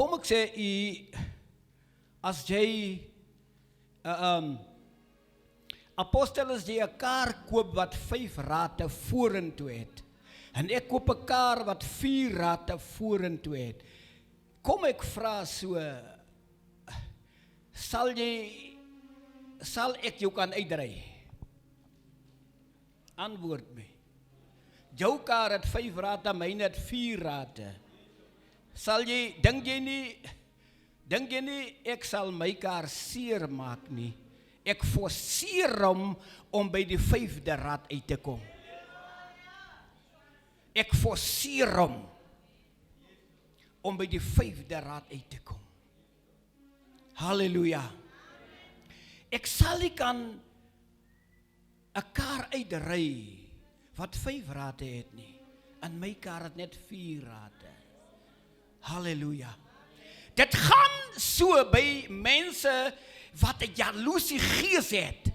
kom ek sê, as jy, apostel as jy 'n kar koop wat 5 rate vorentoe het, en ek koop 'n kar wat 4 rate vorentoe het, kom ek vra so, sal ek jou kan uitry? Antwoord my. Jou kar het 5 rate, myne het 4 rate. Dink jy nie, ek sal my kar seer maak nie. Ek forceer hom om by die 5de rad uit te kom. Ek forceer hom om by die 5de rad uit te kom. Halleluja. Ek sal nie kan 'n kar uitry wat 5 rate het nie. En my kar het net 4 rate. Halleluja. Dit gaan so by mense wat 'n jaloesie gees het.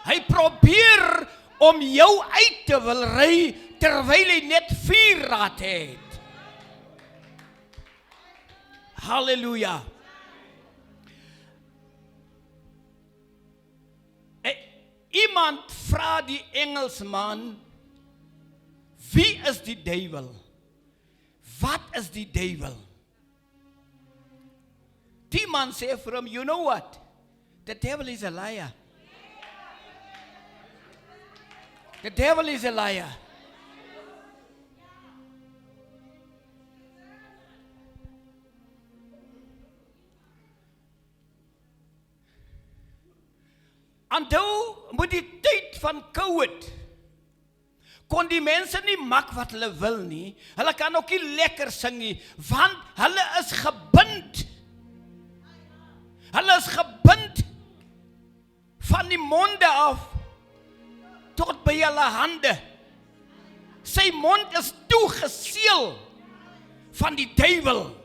Hy probeer om jou uit te wil ry terwyl hy net 4 rate het. Halleluja. Iemand vra die Engelsman, wie is die duiwel? Wat is die duiwel? Die man sê vir hom, you know what? The devil is a liar. The devil is a liar. Onthou, met die tyd van COVID, kon die mense nie maak wat hulle wil nie. Hulle kan ook nie lekker sing nie, want hulle is gebind. Hulle is gebind van die monde af tot by hulle hande. Sy mond is toegeseël van die duiwel.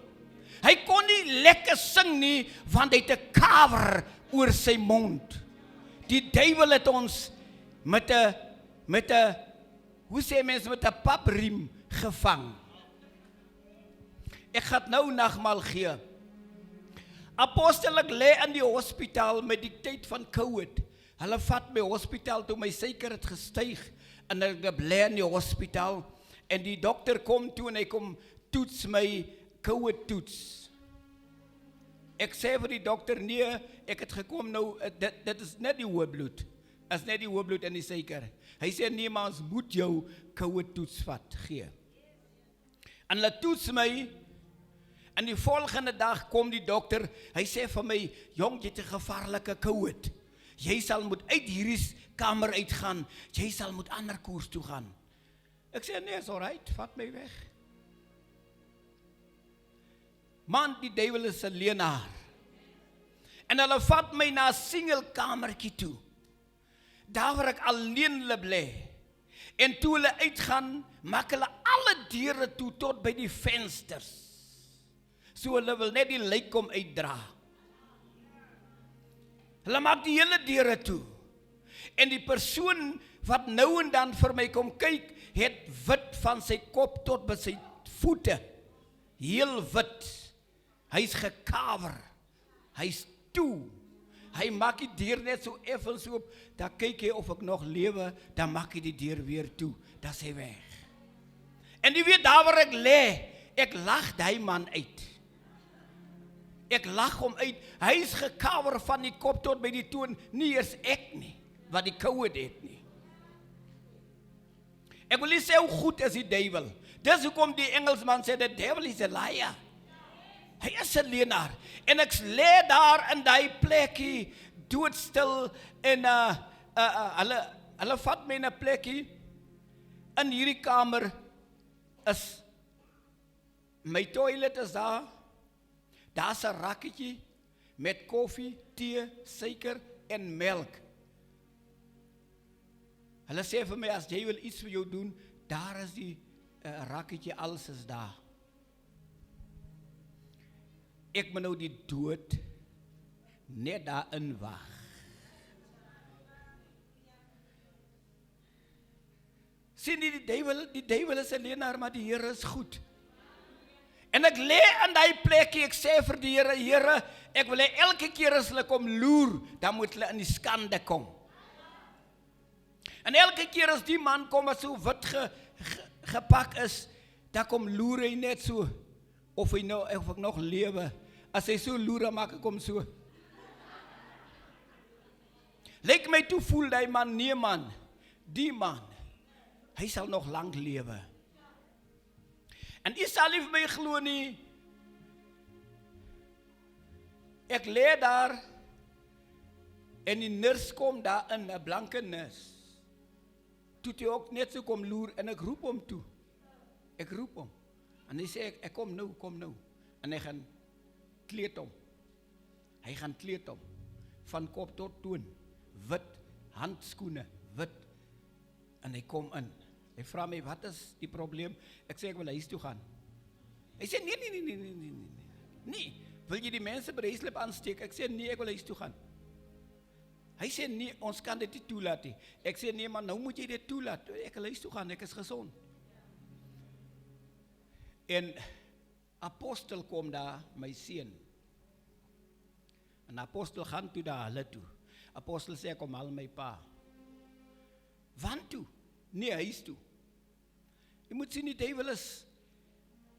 Hy kon nie lekker sing nie, want hy het 'n kaver oor sy mond. Die duiwel het ons met 'n hoe sê mense, met 'n papriem gevang. Ek gaan nou nagmaal gee. Apostel, ek lê in die hospitaal met die tyd van COVID. Hulle vat my hospitaal toe my suiker het gestyg en ek lê in die hospitaal en die dokter kom toe en hy kom toets my COVID toets. Ek sê vir die dokter, nee, ek het gekom nou, dit is net die hoë bloed. Is net die hoë bloed en die suiker. Hy sê, nee, maar ons moet jou COVID toets vat, gee. En hulle toets my, en die volgende dag kom die dokter, hy sê vir my, jong, jy het 'n gevaarlike COVID. Jy sal moet uit hierdie kamer uitgaan, jy sal moet ander koers toe gaan. Ek sê, nee, is alright, vat my weg. Man, die duiwel is 'n leienaar. En hulle vat my na 'n single kamertjie toe. Daar waar ek alleen bly. En toe hulle uitgaan, maak hulle alle deure toe tot by die vensters. So hulle wil net die lijk kom uitdra. Hulle maak die hele deure toe. En die persoon wat nou en dan vir my kom kyk, het wit van sy kop tot by sy voete. Heel wit. Hy's gekaver. Hy's toe. Hy maak die deur net so effens oop, dan kyk hy of ek nog lewe, dan maak hy die deur weer toe. Dan is hy weg. En jy weet daar waar ek lê, ek lag die man uit. Ek lag hom uit. Hy's gekaver van die kop tot by die toon, nie eers ek nie, wat die COVID het nie. Ek wil nie sê hoe goed is die duiwel. Dis hoekom die Engelsman sê, the devil is a liar. Hy is 'n leienaar. En ek lê daar in daai plekkie, doodstil, en hulle vat my in 'n plekkie, in hierdie kamer is, my toilet is daar, daar's 'n rakketjie, met koffie, tee, suiker, en melk. Hulle sê vir my, as jy wil iets vir jou doen, daar is die rakketjie, alles is daar. Ek moet nou die dood net daarin wag. Sien die duiwel is 'n leienaar, maar die Here is goed. En ek lê in daai plekkie, ek sê vir die Here, Here, ek wil hê elke keer as hulle kom loer, dan moet hulle in die skande kom. En elke keer as die man kom wat so wit gepak is, dan kom loer hy net so, of ek nog lewe. As hy so loer, dan maak ek hom so. Lyk my toe voel die man, nee man, die man, hy sal nog lang lewe. En jy sal nie vir my glo nie, ek lê daar, en die nurse kom daar in, 'n blanke nurse, toe hy ook net so kom loer, en ek roep hom toe, en hy sê, ek kom nou, en hy gaan kleed hom, van kop tot toon, wit, handskoene, wit, en hy kom in, hy vra my, wat is die probleem? Ek sê, ek wil huis toe gaan. Hy sê, nee, wil jy die mense by die huislip aansteek? Ek sê, nee, ek wil huis toe gaan. Hy sê, nee, ons kan dit nie toelaat nie. Ek sê, nee, maar nou moet jy dit toelaat. Ek wil huis toe gaan, ek is gesond. En apostel kom daar, my seun. En apostel gaan toe daar hulle toe. Apostel sê, kom haal my pa. Want toe? Nee, huis toe. Jy moet sien, die duiwel is,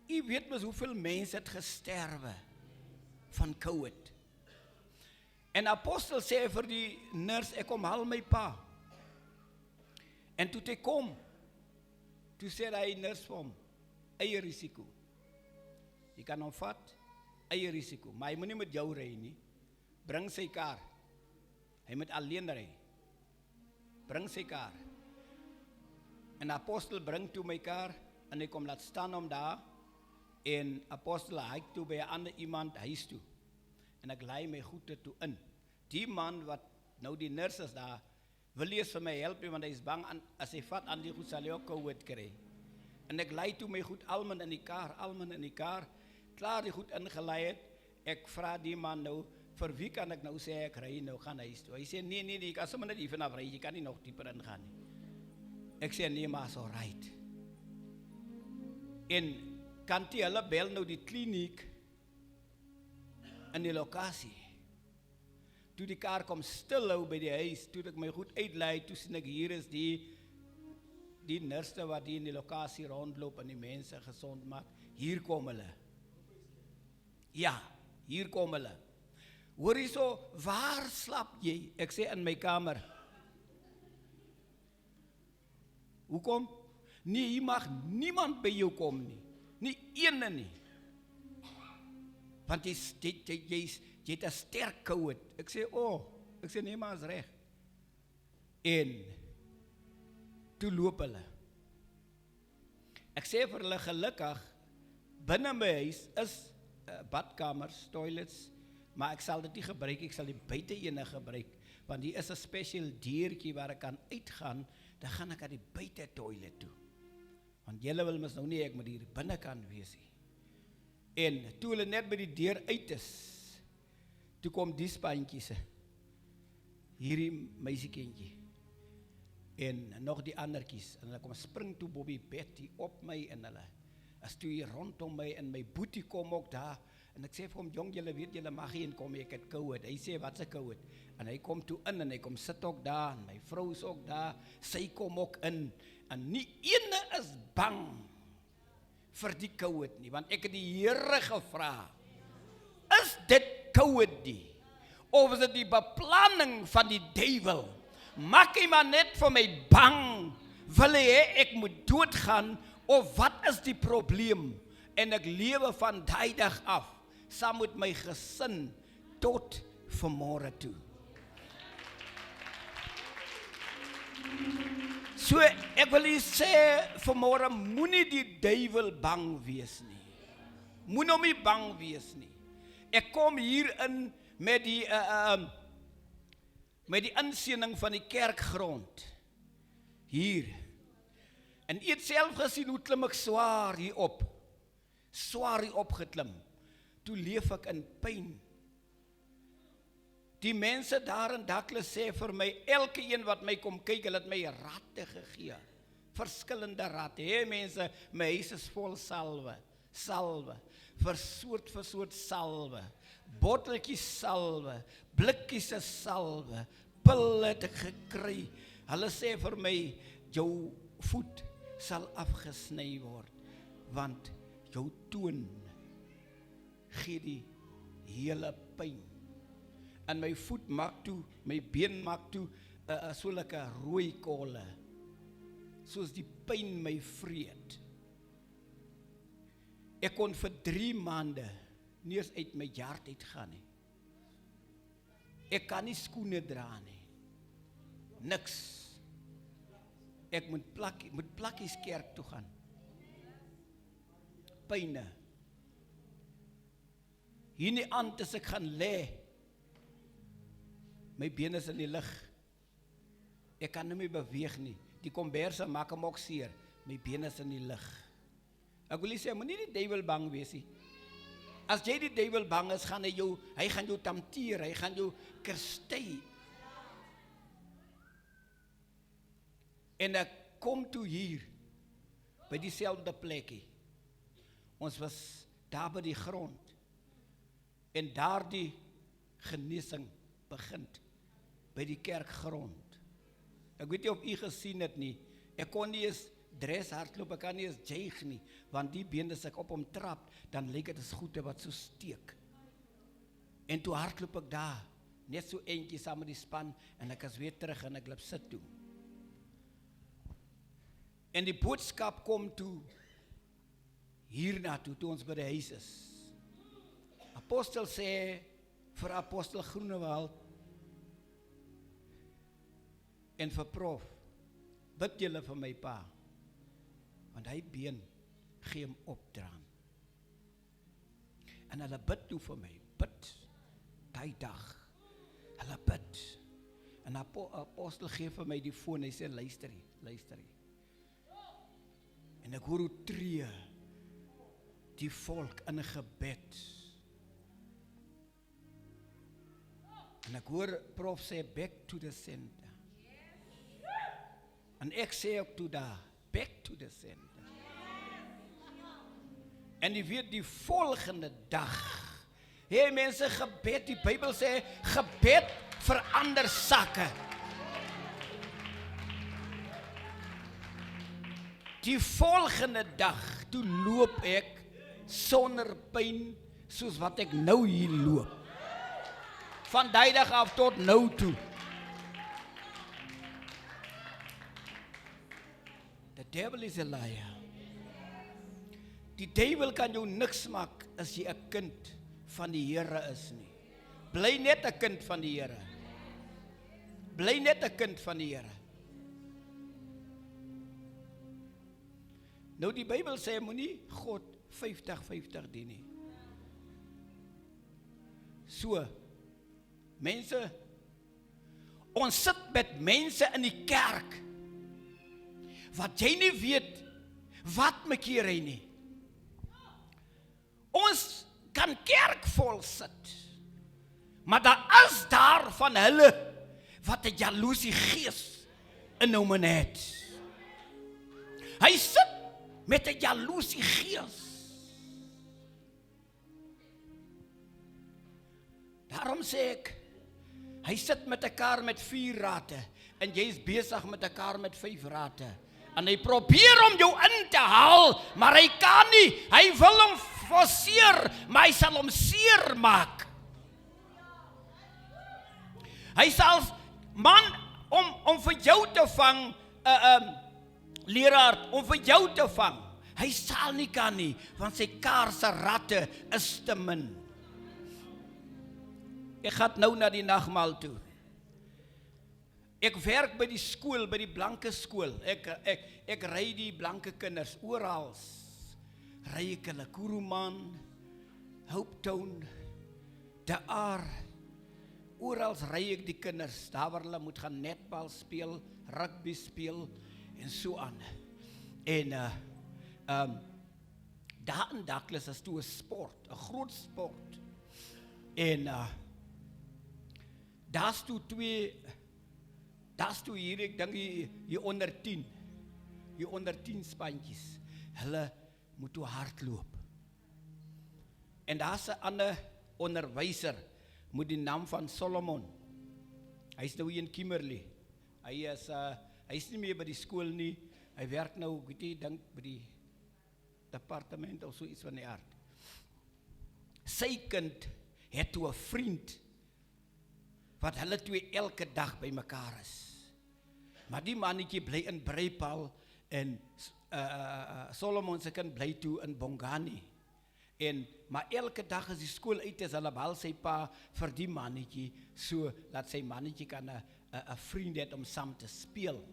jy weet mos hoeveel mense het gesterwe van COVID. En apostel sê vir die nurse, ek kom haal my pa. En toe hy kom, toe sê hy nurse vir hom, eie risiko. Jy kan hom vat, eie risiko, maar hy moet nie met jou ry nie. Bring sy kar. Hy moet alleen ry. Bring sy kar. En apostel bring toe my kar, en hy kom laat staan om daar, en apostel hyk toe by 'n ander iemand huis toe. En ek lei my goede toe in. Die man wat nou die nurse is daar, wil eers vir my help, want hy is bang, as hy vat aan die goed, sal hy ook COVID kry. En ek lei toe my goed almal in die kar, klaar die goed ingelei het, ek vra die man nou, vir wie kan ek nou sê, ek ry nou, gaan huis toe. Hy sê, nee, jy kan sommer net hier vanaf ry, jy kan nie nog dieper ingaan nie. Ek sê, nee, maar is alright. En kan die hulle bel nou die kliniek in die lokasie. Toe die kar kom stil hou by die huis, toe ek my goed uitlei, toe sien ek hier is die nurse wat die in die lokasie rondloop en die mense gesond maak. Hier kom hulle. Ja, hier kom hulle. Hoor jy so, waar slaap jy? Ek sê in my kamer. Hoekom? Nee, hier mag niemand by jou kom nie. Nie ene nie. Want jy het 'n sterk COVID. Ek sê, nee, maar is reg. En toe loop hulle. Ek sê vir hulle gelukkig, binne my huis is badkamers, toilets, maar ek sal dit nie gebruik, ek sal die buite ene gebruik, want hier is 'n special deurtjie waar ek kan uitgaan, dan gaan ek aan die buite toilet toe. Want julle wil mos nou nie ek moet hier binne kan wees nie. En toe hulle net by die deur uit is, toe kom die spanjies, hierdie meisiekindjie, en nog die andertjies, en hulle kom spring toe Bobby Betty op my, en hulle is toe hier rondom my, en my boetie kom ook daar, en ek sê vir hom, jong, julle weet, julle mag hier inkom, ek het COVID. Hy sê, wat is COVID? En hy kom toe in, en hy kom sit ook daar, en my vrou is ook daar, sy kom ook in, en nie ene is bang vir die COVID nie, want ek het die Here gevra, is dit COVID nie? Of is dit die beplanning van die duiwel? Maak hy maar net vir my bang, wil hy ek moet doodgaan, of wat is die probleem? En ek lewe van die dag af, saam met my gesin, tot vanmôre toe. So, ek wil u sê, vanmôre, moenie die duiwel bang wees nie. Moenie hom nie bang wees nie. Ek kom hier in met die insiening van die kerkgrond. Hier. En u het self gesien hoe klim ek swaar hier op geklim. Toe leef ek in pyn. Die mense daar in Douglas sê vir my, elke een wat my kom kyk, hulle het my ratte gegee. Verskillende ratte. Mense, my huis is vol salwe. vir soort salwe, botteltjies salwe, blikkies se salwe, pille het ek gekry. Hulle sê vir my, jou voet sal afgesny word, want jou toon gee die hele pyn. En my voet maak toe, my been maak toe, so lekker rooi kolle, soos die pyn my vreet. Ek kon vir 3 maande nie eens uit my hart uitgaan nie. Ek kan nie skoene dra nie. Niks. Ek moet plakkies kerk toe gaan. Pyne. Hier in die aand as ek gaan lê, my bene is in die lug. Ek kan nie meer beweeg nie. Die komberse maak hom ook seer. My bene is in die lug. Ek wil sê, moet nie die duiwel bang wees nie. As jy die duiwel bang is, hy gaan jou tempteer, hy gaan jou kerstei. En ek kom toe hier, by dieselfde plekkie. Ons was daar by die grond. En daar die genesing begin, by die kerkgrond. Ek weet nie of u gesien het nie, ek kon nie eens dres hardloop, ek kan nie eens juig nie, want die been as ek op hom trap, dan lyk het as goede wat so steek. En toe hardloop ek daar, net so eentjie saam met die span, en ek is weer terug en ek loop sit toe. En die boodskap kom toe, hierna toe ons by die huis is. Apostel sê, vir apostel Groenewald, en vir prof, bid julle vir my pa, want hy been gee hom opdraan. En hulle bid toe vir my, bid, die dag, hulle bid, en apostel gee vir my die foon, hy sê, luister hier, en ek hoor hoe tree die volk in 'n gebed, en ek hoor prof sê, back to the center, en ek sê ook toe daar, back to the center. En jy weet die volgende dag, mense, gebed, die Bybel sê, gebed verander sakke. Die volgende dag, toe loop ek, sonder pyn, soos wat ek nou hier loop. Van die dag af tot nou toe. The devil is a liar. Die duiwel kan jou niks maak as jy 'n kind van die Here is nie. Bly net 'n kind van die Here. Bly net 'n kind van die Here. Nou die Bybel sê, moenie God 50-50 dien nie. So, mense, ons sit met mense in die kerk, wat jy nie weet, wat mekeer hy nie. Ons kan kerk vol sit, maar daar is daar van hulle, wat 'n jaloesie gees in hom het. Hy sit met 'n jaloesie gees. Daarom sê ek, hy sit met 'n kar met 4 rate, en jy is besig met 'n kar met 5 rate. En hy probeer om jou in te haal, maar hy kan nie. Hy wil hom forceer, maar hy sal hom seer maak. Hy sal, man, om vir jou te vang, leraar, om vir jou te vang, hy sal nie kan nie, want sy kar se ratte is te min. Ek gaan nou na die nagmaal toe. Ek werk by die skool, by die blanke skool. Ek ry die blanke kinders oral. Ry ek hulle Kuruman, Hopetown, daar. Oral ry ek die kinders, daar waar hulle moet gaan netbal speel, rugby speel en so aan. En daar in Douglas is toe 'n sport, 'n groot sport. En daar's toe hier, ek dink hier onder 10 spantjies. Hulle moet toe hardloop. En daar's 'n ander onderwyser met die naam van Solomon. Hy is nou hier in Kimberley. Hy is nie meer by die skool nie. Hy werk nou, ek weet nie, dink by die departement of so iets van die aard. Sy kind het toe 'n vriend wat hulle twee elke dag by mekaar is. Maar die mannetjie bly in Breipaal en Solomon se kind bly toe in Bongani. Maar elke dag as die skool uit is, hulle bel sy pa vir die mannetjie, so dat sy mannetjie kan 'n vriend het om saam te speel.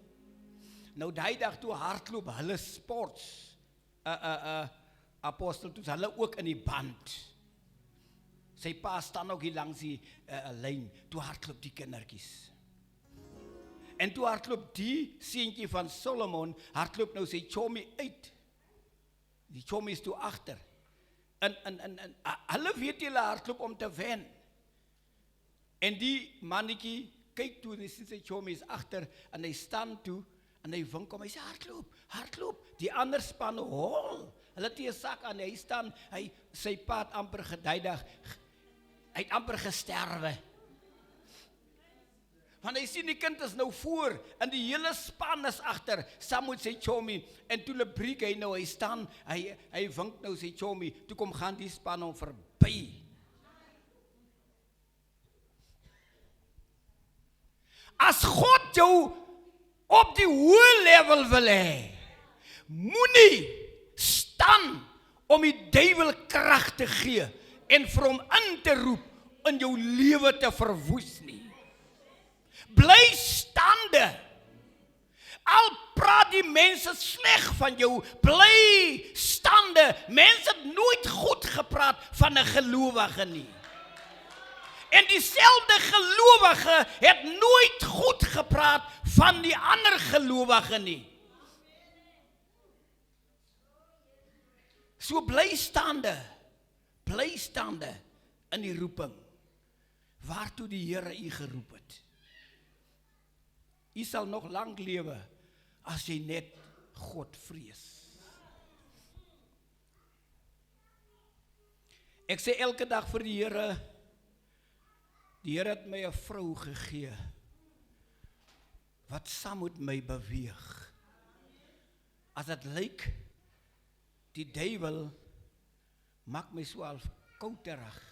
Nou die dag toe hardloop hulle sports, apostel, toe hulle ook in die band. Sy pa staan ook hier langs die lyn, toe hardloop die kindertjies. En toe hardloop die seentjie van Solomon, hardloop nou sy chommy uit. Die chommy is toe agter. En hulle weet hulle hardloop om te wen. En die mannetjie kyk toe en hy sien sy chommy is agter en hy staan toe en hy wink hom, hy sê hardloop. Die ander span hol. Hulle het 'n sak aan, hy staan, sy pa het amper geduidig. Hy het amper gesterwe. Want hy sien die kind is nou voor en die hele span is agter, saam met sy chommy. En toe breek hy nou, hy staan, hy wink nou sy chommy, toe kom gaan die span hom verby. As God jou op die hoë level wil hê, moenie staan om die duiwel krag te gee en vir hom in te roep in jou lewe te verwoes nie. Bly staande. Al praat die mense sleg van jou, bly staande. Mense het nooit goed gepraat van 'n gelowige nie. En dieselfde gelowige het nooit goed gepraat van die ander gelowige nie. So bly staande in die roeping, waartoe die Here u geroep het. U sal nog lank lewe, as jy net God vrees. Ek sê elke dag vir die Here het my 'n vrou gegee, wat saam met my beweeg. As dit lyk, die duiwel maak my so half kouterig,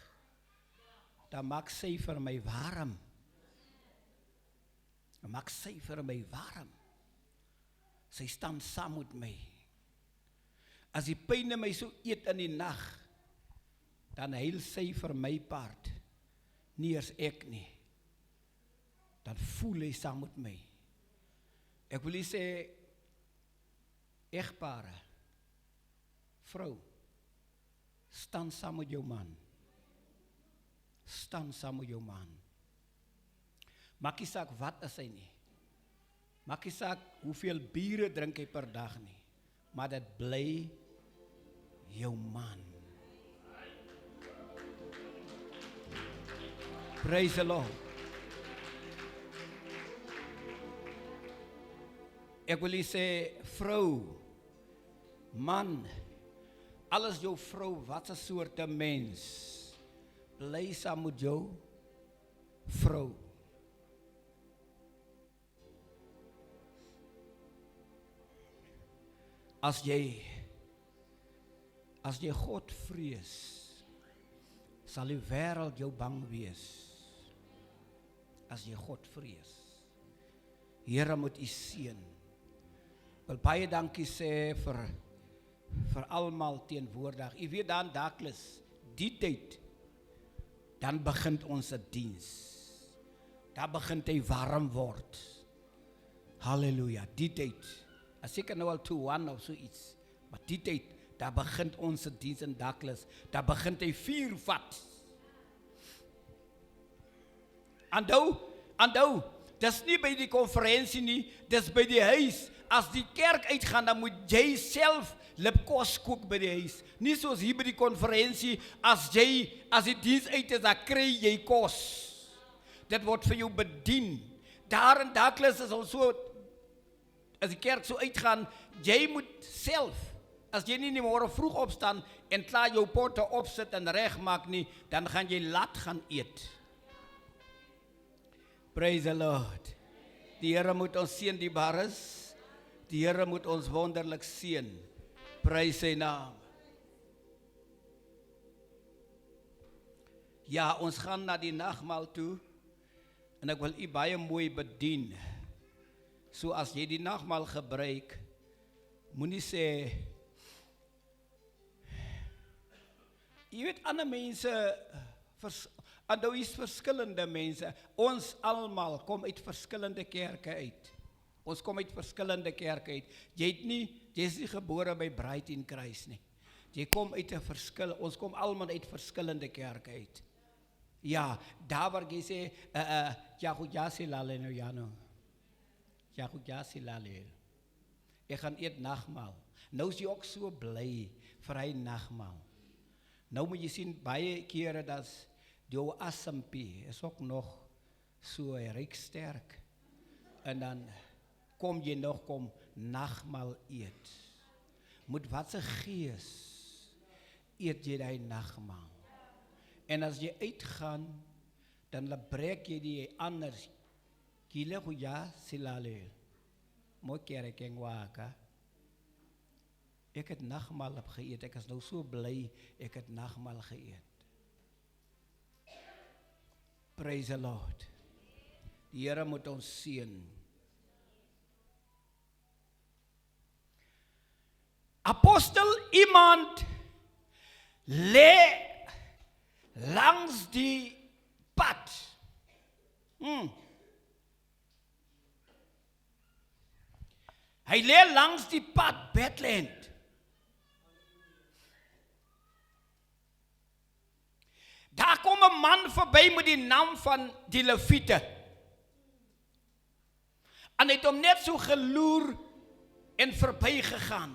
dan maak sy vir my warm. Sy staan saam met my. As die pyne my so eet in die nag, dan huil sy vir my part, nie eers ek nie. Dan voel hy saam met my. Ek wil sê, egpare, vrou, staan saam met jou man. Maak nie saak wat is hy nie. Maak nie saak hoeveel biere drink hy per dag nie. Maar dit bly jou man. Praise the Lord. Ek wil sê, vrou, man, alles jou vrou, wat 'n soorte mens, bly saam met jou vrou. As jy God vrees, sal die wêreld jou bang wees. As jy God vrees. Here moet u seën. Wil baie dankie sê vir almal teenwoordig. U weet dan Douglas, die tyd, dan begin ons 'n diens. Daar begin hy warm word. Halleluja, die tyd. As seker nou al 2-1 of so iets. Maar die tyd, daar begin ons 'n diens in Douglas. Daar begin hy vuur vat. Andou, dis nie by die konferensie nie, dis by die huis. As die kerk uitgaan, dan moet jy self lipkos kook by die huis. Nie soos hier by die konferensie, as die diens uit is, dan kry jy kos. Dit word vir jou bedien. Daar in Douglas is al so, as die kerk so uitgaan, jy moet self 'n as jy nie môre vroeg opstaan en klaar jou potte opsit en regmaak nie, dan gaan jy laat gaan eet. Praise the Lord. Die Here moet ons seën die bares. Die Here moet ons wonderlik seën. Prys sy naam. Ja, ons gaan na die nagmaal toe en ek wil u baie mooi bedien. So as jy die nagmaal gebruik, moenie sê, jy weet ander mense, nou is verskillende mense, ons almal kom uit verskillende kerke uit. Ons kom uit verskillende kerke uit. Jy is nie gebore by Bright Kruis nie. Jy kom uit 'n verskil, ons kom almal uit verskillende kerke uit. Ja, daar waar jy sê, Jagujasilale nou Jano. Jagujasilale. Ek gaan eet nagmaal. Nou is jy ook so bly vir hy nagmaal. Nou moet jy sien, baie kere dat jou asempie is ook nog so ryk sterk. En dan kom jy nog nagmaal eet. Moet wat se gees eet jy die nagmaal. En as jy uitgaan, dan breek jy die anders. Kile kuya silale. Mo kere kengwaka. Ek het nagmaal geëet. Ek is nou so bly ek het nagmaal geëet. Praise the Lord. Die Here moet ons seën. Apostel iemand lê langs die pad. Hy lê langs die pad Bethlehem. Daar kom 'n man verby met die naam van die Lewiete. En hy het hom net so geloer en verby gegaan.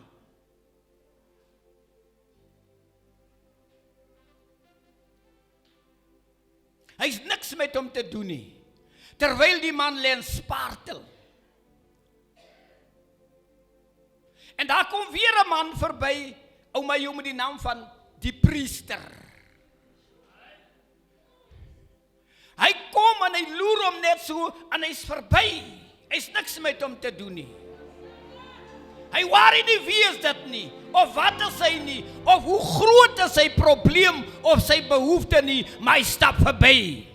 Hy is niks met hom te doen nie. Terwyl die man lê en spartel. En daar kom weer 'n man verby, ouma jou met die naam van die priester. Hy kom en hy loer hom net so en hy's verby. Hy's niks met hom te doen nie. Hy worry nie wie is dit nie, of wat is hy nie, of hoe groot is sy probleem of sy behoefte nie, maar hy stap verby.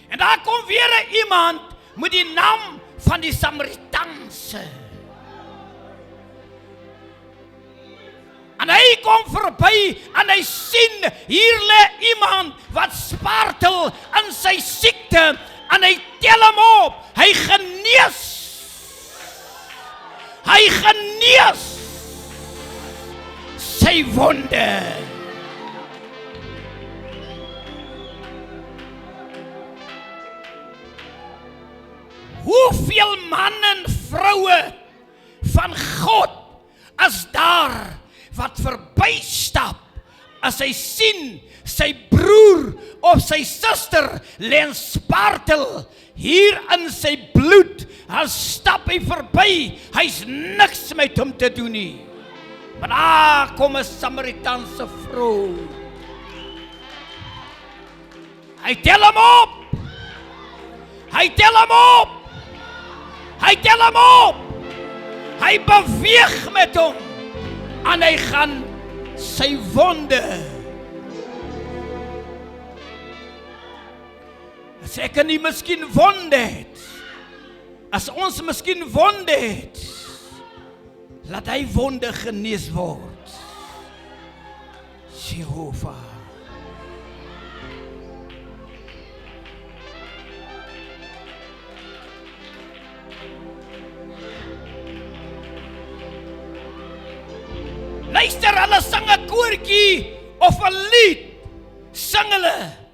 En daar kom weer iemand met die naam van die Samaritaanse. En hy kom verby en hy sien, hier lê iemand wat spartel in sy siekte en hy tel hom op. Hy genees. Hy genees sy wonde. Hoeveel manne en vroue van God is daar wat verbystap as hy sien sy broer of sy suster lê en spartel hier in sy bloed, dan stap hy verby, hy's niks met hom te doen nie. Maar daar kom 'n Samaritaanse vrou. Hy tel hom op. Hy tel hom op. Hy tel hom op. Hy beweeg met hom. En hy gaan sy wonde. As ek nie miskien wonde het, as ons miskien wonde het, laat hy wonde genees word. Jehovah. Luister, hulle sing 'n koortjie of 'n lied, sing hulle.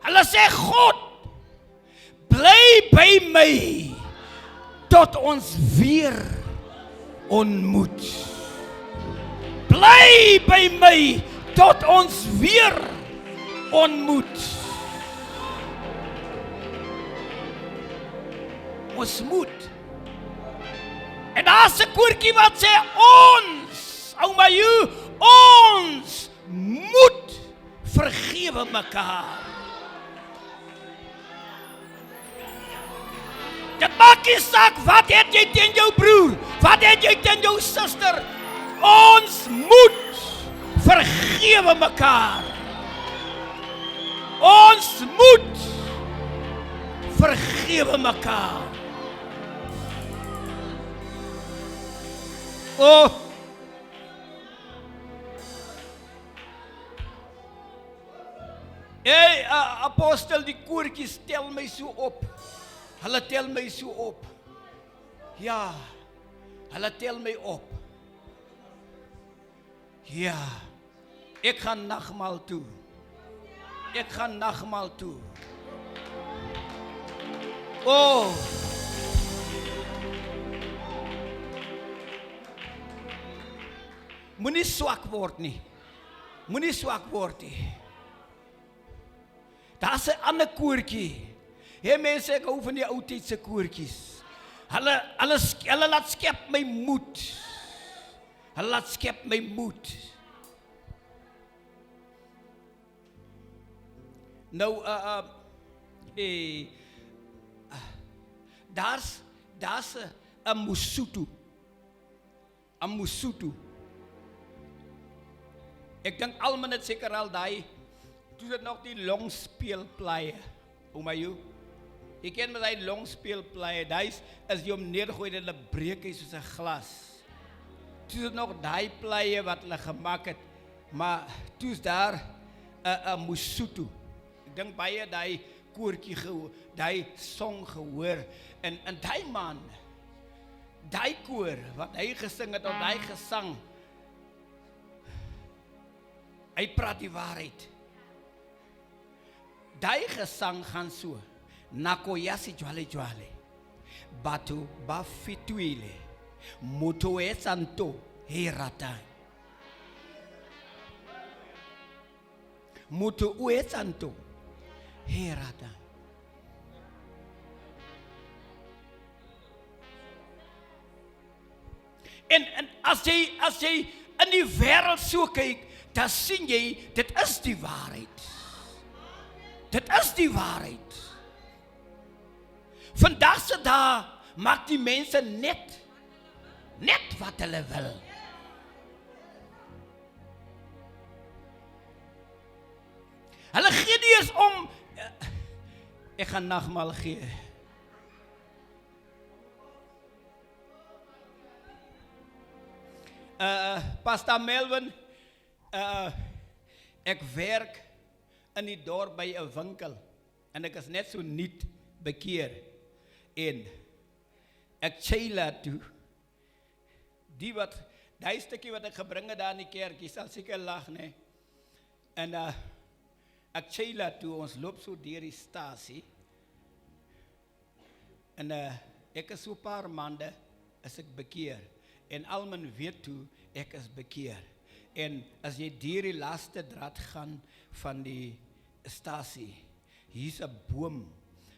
Hulle sê, God, bly by my, tot ons weer ontmoet. Bly by my, tot ons weer ontmoet. ons moet. En daar's 'n koortjie wat sê ons, ouma jy, ons moet vergewe mekaar. Dit maak nie saak wat het jy teen jou broer, wat het jy teen jou suster. Ons moet vergewe mekaar. Ons moet vergewe mekaar. Oh. Hey, apostel, die koortjies tel my so op. Hulle tel my so op. Ja, hulle tel my op. Ja, ek gaan nagmaal toe. Ek gaan nagmaal toe. Oh. Moenie swak word nie. Moenie swak word nie. Daar's 'n ander koortjie. Hey mense, ek hou van die ou tyd se koortjies. Hulle laat skep my moed. Hulle laat skep my moed. Nou, daar's 'n Mosotho. 'n Mosotho. Ek dink almal het seker al daai, toe dit nog die longspeelplaie. Ouma jy, jy ken met die longspeelplaie, daai is jy om neergooi en hulle breek hy soos 'n glas. Toe dit nog daai plaie wat hulle gemaak het, maar toe's daar 'n Mosotho. Ek dink baie daai koortjie daai song gehoor en daai man, daai koor wat hy gesing het op daai gesang, hy praat die waarheid. Daai gesang gaan so, nakoyasi jwale jwale, batu bafituile, moto e santo herata. Moto e santo herata. En as jy in die wêreld so kyk, dan sien jy, dit is die waarheid. Dit is die waarheid. Vandag se dae maak die mense net wat hulle wil. Hulle gee nie eens om, ek gaan nagmaal gee. Pastor Melvin, ek werk in die dorp by 'n winkel en ek is net so nuut bekeer en ek Sheila toe daai stukkie wat ek gebring het daar in die kerk, jy sal seker lag, nee. En ek Sheila toe, ons loop so deur die stasie en ek is so 'n paar maande is ek bekeer en almal weet toe ek is bekeer. En as jy deur die laaste draad gaan van die stasie, hier's 'n boom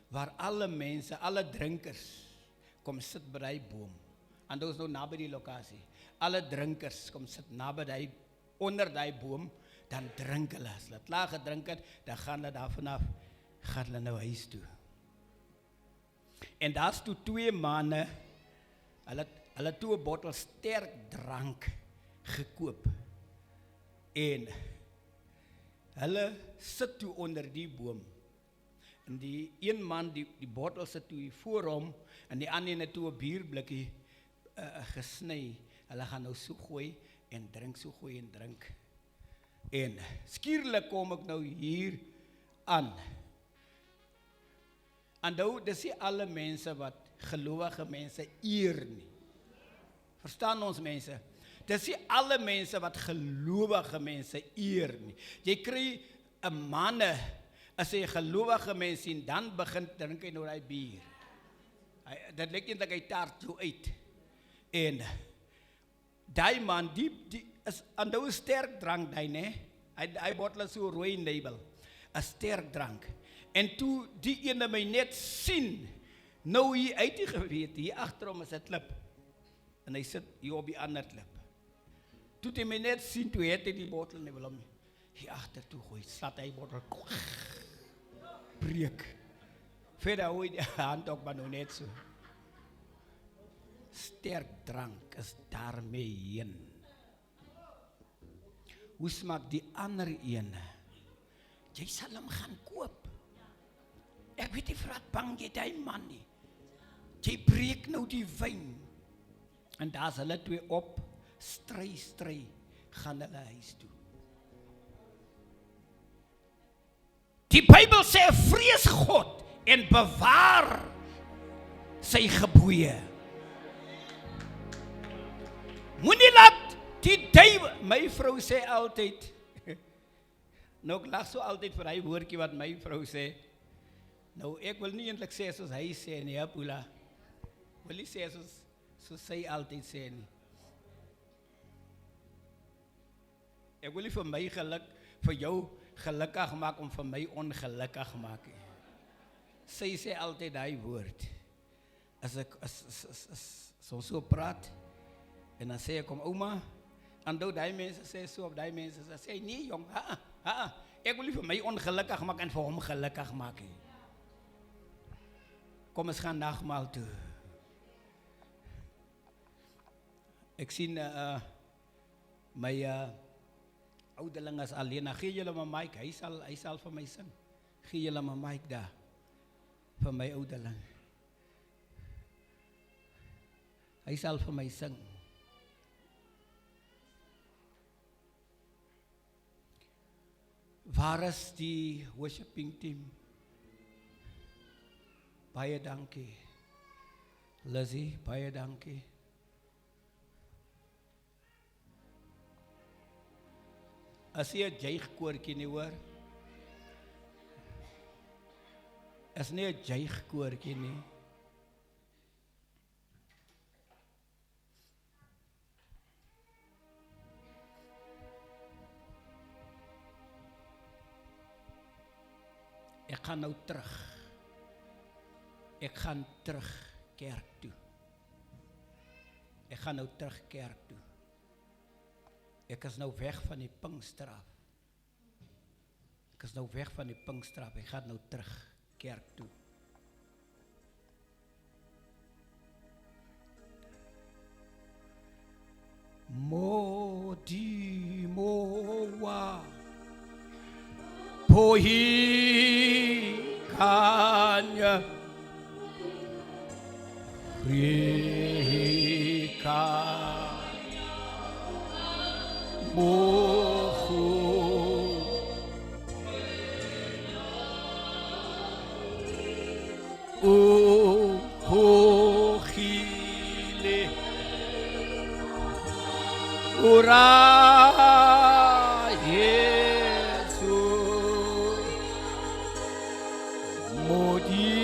waar alle mense, alle drinkers kom sit by die boom. En dit is nou naby die lokasie. Alle drinkers kom sit naby onder die boom, dan drink hulle. As hulle klaar gedrink het, dan gaan hulle daar vanaf, gaan hulle nou huis toe. En daar's toe 2 manne, hulle toe 'n bottel sterk drank gekoop. En hulle sit toe onder die boom. En die een man, die bottel sit toe hier voor hom, en die ander het toe 'n bierblikkie gesny. Hulle gaan nou so gooi en drink, so gooi en drink. En skielik kom ek nou hier aan. En nou, dis nie alle mense wat gelowige mense eer nie. Verstaan ons mense? Dis nie alle mense wat gelowige mense eer nie. Jy kry 'n manne, as jy 'n gelowige mens sien, dan begin drink hy nou daai bier. Dit lyk eintlik hy tart so uit. En daai man, die is nou 'n sterk drank daai, né? Hy bottel so rooi label, 'n sterk drank. En toe die ene my net sien, Nou hier uit die geweet, hier agterom is 'n klip. En hy sit hier op die ander klip. Toe hy my net sien, toe het hy die bottel en hy wil hom hier agter toe gooi. Slat hy bottel. Breek. Verder hou hy die hand ook maar nou net so. Sterk drank is daarmee heen. Hoe smaak die ander ene? Jy sal hom gaan koop. Ek weet nie vir wat bang jy die man nie. Jy breek nou die wyn. En daar's hulle twee op, stry, gaan hulle huis toe. Die Bybel sê, vrees God en bewaar sy gebooie. Moenie laat die duiwel, my vrou sê altyd, nou ek lag so altyd vir hy woordjie wat my vrou sê, nou ek wil nie eintlik sê soos hy sê nie, Pula, wil nie sê soos sy altyd sê nie. Ek wil nie vir my vir jou gelukkig maak om vir my ongelukkig maak. Sy sê altyd die woord. As ek so praat, en dan sê ek om ouma, en nou die mense sê so op die mense, sê nee jong, ek wil nie vir my ongelukkig maak en vir hom gelukkig maak. Kom ons gaan nagmaal toe. Ek sien my ouderling is alleen, gee julle my mic, hy sal vir my sing. Gee julle my mic daar, vir my ouderling. Hy sal vir my sing. Waar is die worshiping team? Baie dankie. Lizzie, baie dankie. As jy 'n juigkoortjie nie hoor, is nie 'n juigkoortjie nie. Ek gaan nou terug. Ek gaan terug kerk toe. Ek gaan nou terug kerk toe. Ek is nou weg van die Pinkster af. Ek is nou weg van die Pinkster af. Ek gaan nou terug kerk toe. Modi moa pohi kanya rika mohu pohile ura Yesus modilahi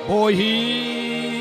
Bohi